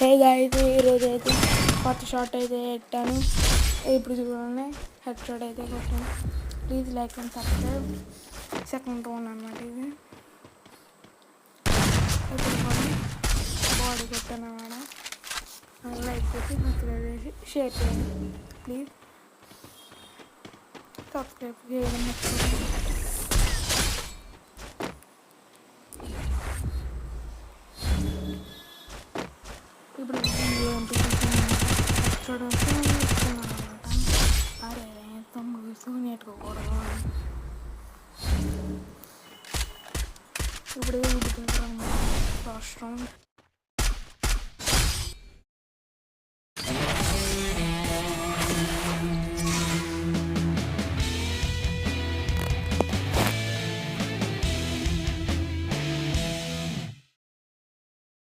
Hey guys, ఈరోజు అయితే కొత్త షాట్ అయితే పెట్టాను. ఇప్పుడు చూడండి, హెడ్ షాట్ అయితే కొట్టాను. Please like and subscribe. Second round అనమాట ఇది. ఇప్పుడు బాడీ కొట్టాను అన్నమాట. లైక్ చేసి సబ్స్క్రైబ్ చేసి షేర్ చేయండి. ప్లీజ్ సబ్స్క్రైబ్ చేయడం మర్చిపోండి. ఇప్పుడు చూడవచ్చు అనమాట. అరే తొమ్మిది నేర్చుకోకూడదు. ఇప్పుడు ఫస్ట్ రౌండ్